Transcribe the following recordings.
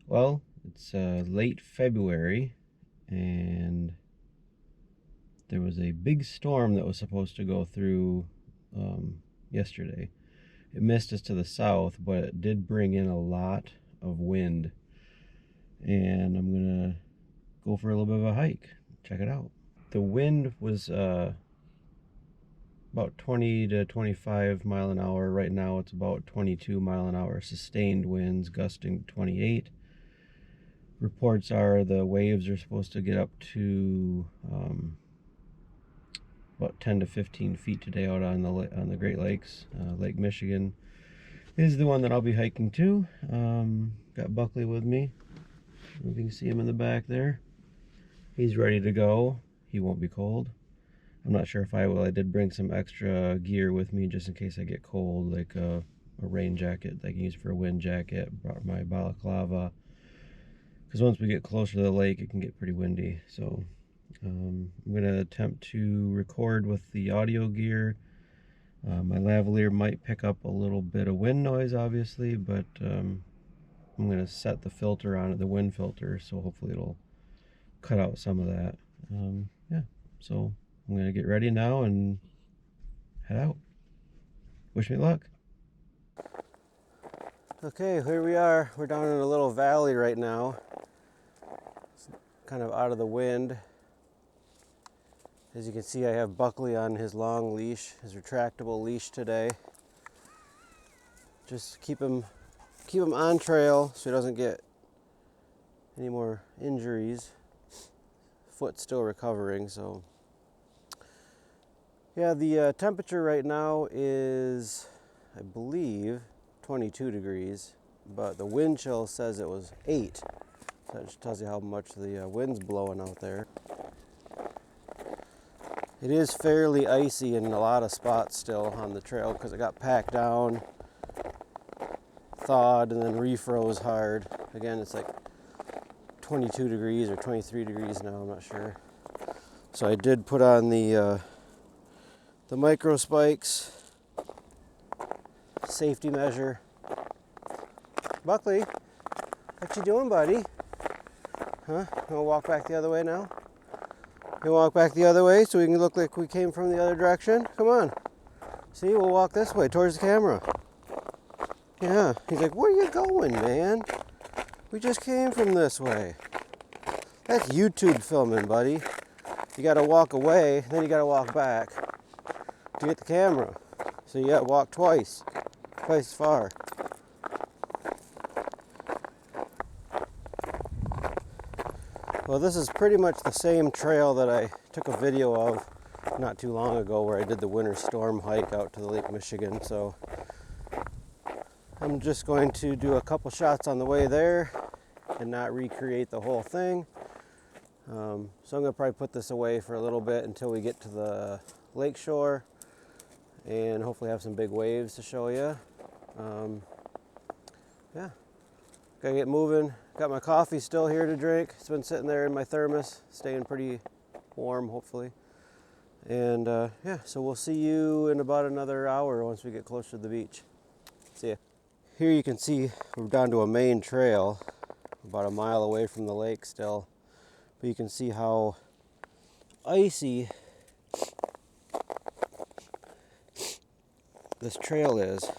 Well, it's late February, and there was a big storm that was supposed to go through yesterday. It missed us to the south, but it did bring in a lot of wind, and I'm gonna go for a little bit of a hike. Check it out. The wind was about 20 to 25 mile an hour. Right now it's about 22 mile an hour sustained winds, gusting 28. Reports are the waves are supposed to get up to about 10 to 15 feet today out on the Great Lakes. Lake Michigan is the one that I'll be hiking to. Got Buckley with me. You can see him in the back there. He's ready to go. He won't be cold. I'm not sure if I will. I did bring some extra gear with me just in case I get cold, like a rain jacket that I can use for a wind jacket. Brought my balaclava, because once we get closer to the lake it can get pretty windy. So I'm going to attempt to record with the audio gear. My lavalier might pick up a little bit of wind noise, obviously, but I'm going to set the filter on it, the wind filter, so hopefully it'll cut out some of that. Yeah, so I'm going to get ready now and head out. Wish me luck. Okay, here we are. We're down in a little valley right now. It's kind of out of the wind. As you can see, I have Buckley on his long leash, his retractable leash today. Just keep him on trail so he doesn't get any more injuries. Foot's still recovering, so. Yeah, the temperature right now is, I believe, 22 degrees, but the wind chill says it was 8. So that just tells you how much the wind's blowing out there. It is fairly icy in a lot of spots still on the trail because it got packed down, thawed, and then refroze hard. Again, it's like 22 degrees or 23 degrees now, I'm not sure. So I did put on the micro spikes, safety measure. Buckley, what you doing, buddy? Huh? You wanna walk back the other way now? You walk back the other way so we can look like we came from the other direction? Come on. See, we'll walk this way towards the camera. Yeah. He's like, where are you going, man? We just came from this way. That's YouTube filming, buddy. You gotta walk away, then you gotta walk back to get the camera. So you gotta walk twice as far. Well, this is pretty much the same trail that I took a video of not too long ago where I did the winter storm hike out to the Lake Michigan. So I'm just going to do a couple shots on the way there and not recreate the whole thing. So I'm going to probably put this away for a little bit until we get to the lakeshore and hopefully have some big waves to show you. Yeah, gotta get moving. Got my coffee still here to drink. It's been sitting there in my thermos, staying pretty warm, hopefully. And yeah, so we'll see you in about another hour once we get closer to the beach. See ya. Here you can see we're down to a main trail, about a mile away from the lake still. But you can see how icy this trail is.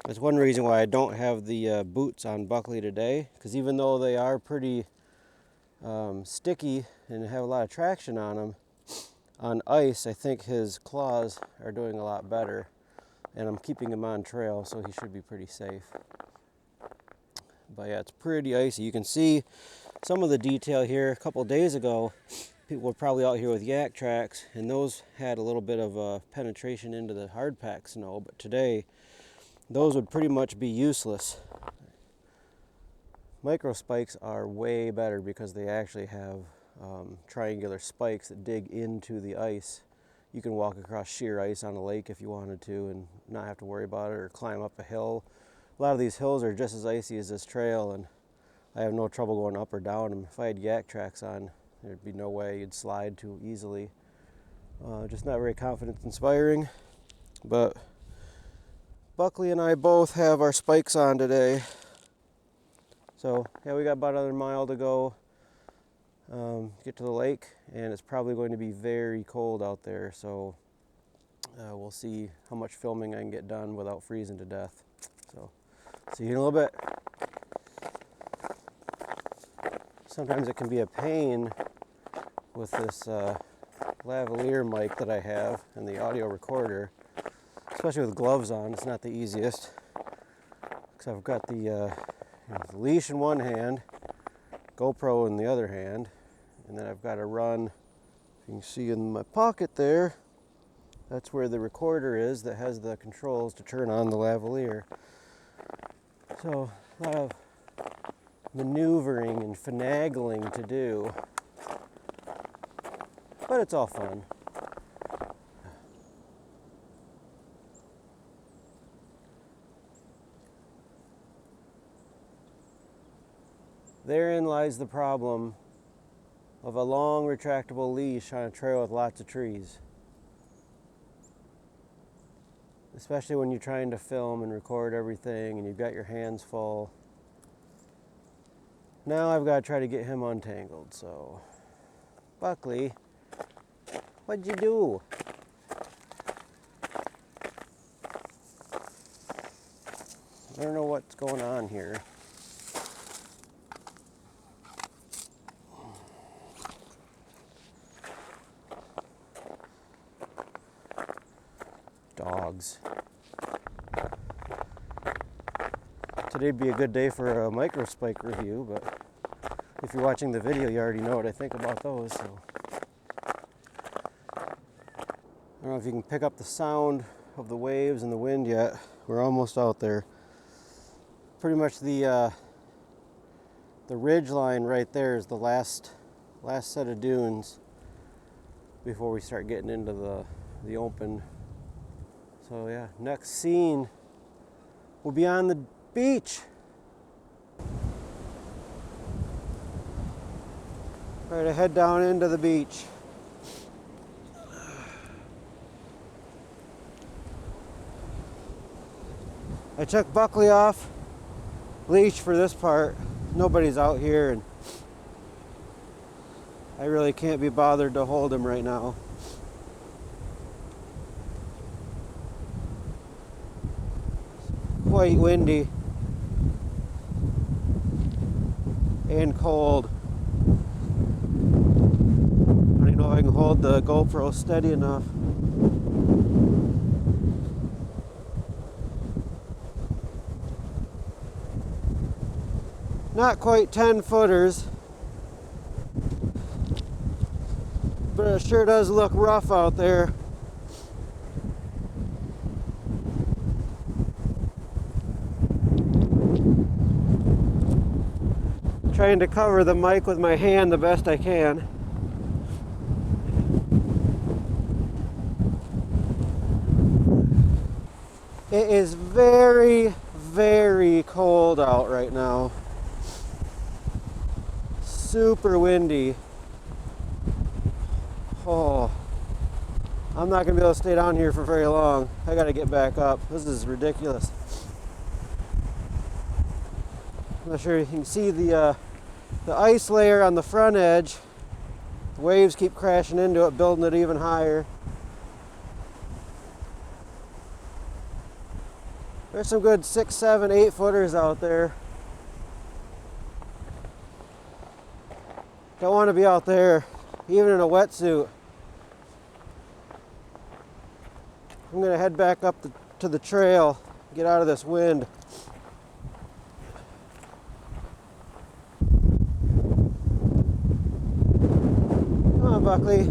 That's one reason why I don't have the boots on Buckley today, because even though they are pretty sticky and have a lot of traction on them, on ice I think his claws are doing a lot better, and I'm keeping him on trail so he should be pretty safe. But yeah, it's pretty icy. You can see some of the detail here. A couple of days ago people were probably out here with yak tracks and those had a little bit of penetration into the hard pack snow, but today those would pretty much be useless. Micro spikes are way better because they actually have triangular spikes that dig into the ice. You can walk across sheer ice on a lake if you wanted to and not have to worry about it, or climb up a hill. A lot of these hills are just as icy as this trail, and I have no trouble going up or down them. If I had yak tracks on, there'd be no way you'd slide too easily. Just not very confidence inspiring, but Buckley and I both have our spikes on today, So yeah, we got about another mile to go to get to the lake, and it's probably going to be very cold out there, so we'll see how much filming I can get done without freezing to death. So see you in a little bit. Sometimes it can be a pain with this lavalier mic that I have and the audio recorder, especially with gloves on. It's not the easiest because I've got the leash in one hand, GoPro in the other hand, and then I've got to run. You can see in my pocket there, that's where the recorder is that has the controls to turn on the lavalier. So a lot of maneuvering and finagling to do, but it's all fun. Therein lies the problem of a long retractable leash on a trail with lots of trees. Especially when you're trying to film and record everything and you've got your hands full. Now I've got to try to get him untangled, so... Buckley, what'd you do? I don't know what's going on here. Dogs. Today'd be a good day for a microspike review, but if you're watching the video, you already know what I think about those. So I don't know if you can pick up the sound of the waves and the wind yet. We're almost out there. Pretty much the ridge line right there is the last set of dunes before we start getting into the open. So yeah, next scene will be on the beach. All right, I head down into the beach. I took Buckley off leash for this part. Nobody's out here, and I really can't be bothered to hold him right now. Quite windy and cold. I don't even know if I can hold the GoPro steady enough. Not quite 10 footers, but it sure does look rough out there. Trying to cover the mic with my hand the best I can. It is very, very cold out right now. Super windy. Oh, I'm not gonna be able to stay down here for very long. I gotta get back up. This is ridiculous. I'm not sure you can see the ice layer on the front edge. The waves keep crashing into it, building it even higher. There's some good 6, 7, 8 footers out there. Don't want to be out there, even in a wetsuit. I'm going to head back up to the trail, get out of this wind. Come on, Buckley.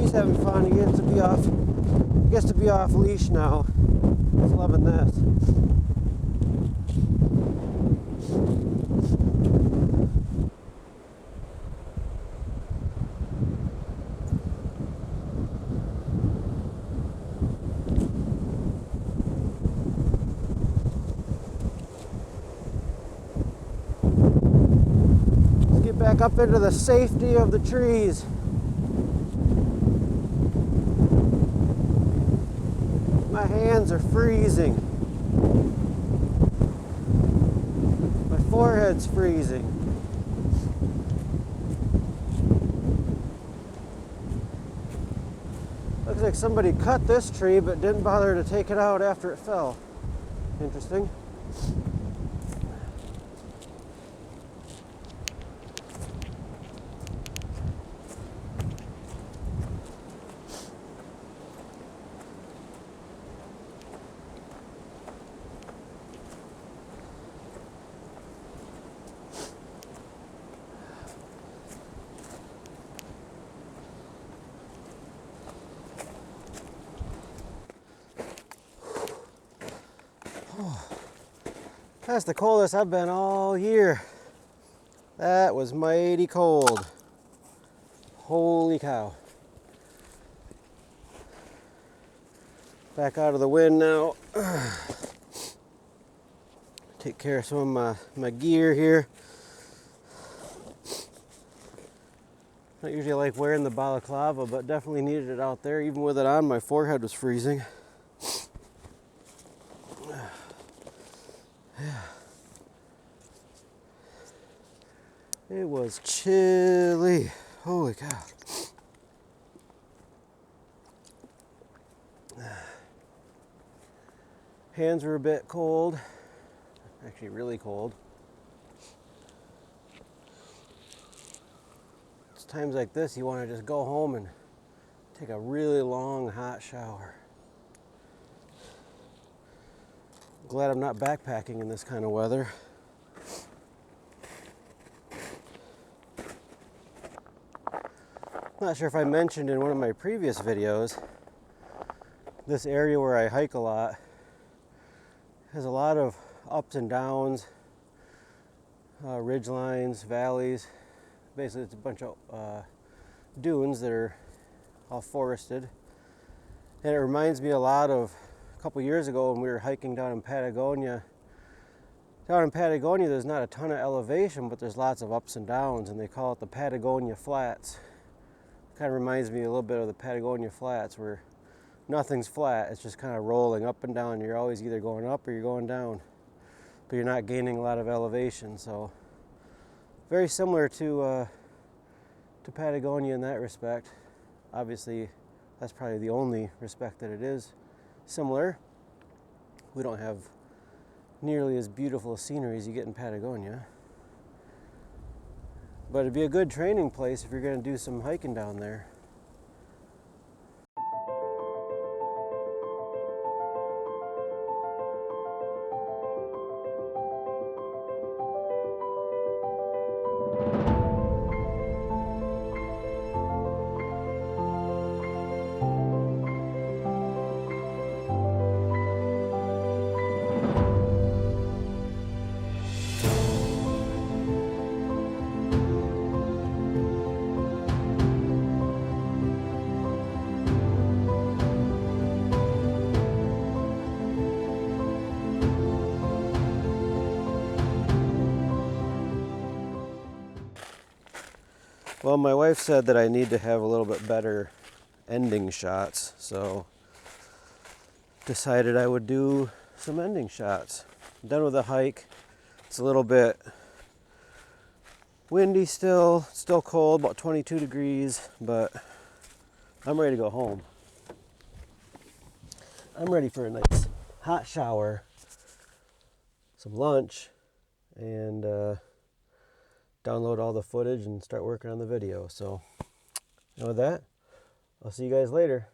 He's having fun. He gets to be off leash now. He's loving this. Let's get back up into the safety of the trees. My hands are freezing. forehead's freezing. Looks like somebody cut this tree but didn't bother to take it out after it fell. Interesting. That's the coldest I've been all year. That was mighty cold. Holy cow. Back out of the wind now. Take care of some of my gear here. Not usually like wearing the balaclava, but definitely needed it out there. Even with it on, my forehead was freezing. It was chilly. Holy cow. Hands were a bit cold. Actually really cold. It's times like this you want to just go home and take a really long hot shower. Glad I'm not backpacking in this kind of weather. Not sure if I mentioned in one of my previous videos, this area where I hike a lot has a lot of ups and downs, ridge lines, valleys. Basically it's a bunch of dunes that are all forested. And it reminds me a lot of a couple years ago when we were hiking down in Patagonia. Down in Patagonia there's not a ton of elevation, but there's lots of ups and downs, and they call it the Patagonia Flats. Kind of reminds me a little bit of the Patagonia Flats, where nothing's flat, it's just kind of rolling up and down. You're always either going up or you're going down, but you're not gaining a lot of elevation. So very similar to Patagonia in that respect. Obviously that's probably the only respect that it is similar. We don't have nearly as beautiful a scenery as you get in Patagonia. But it'd be a good training place if you're going to do some hiking down there. Well, my wife said that I need to have a little bit better ending shots, so decided I would do some ending shots. I'm done with the hike. It's a little bit windy still cold, about 22 degrees, but I'm ready to go home. I'm ready for a nice hot shower, some lunch, and download all the footage and start working on the video. So, with that, I'll see you guys later.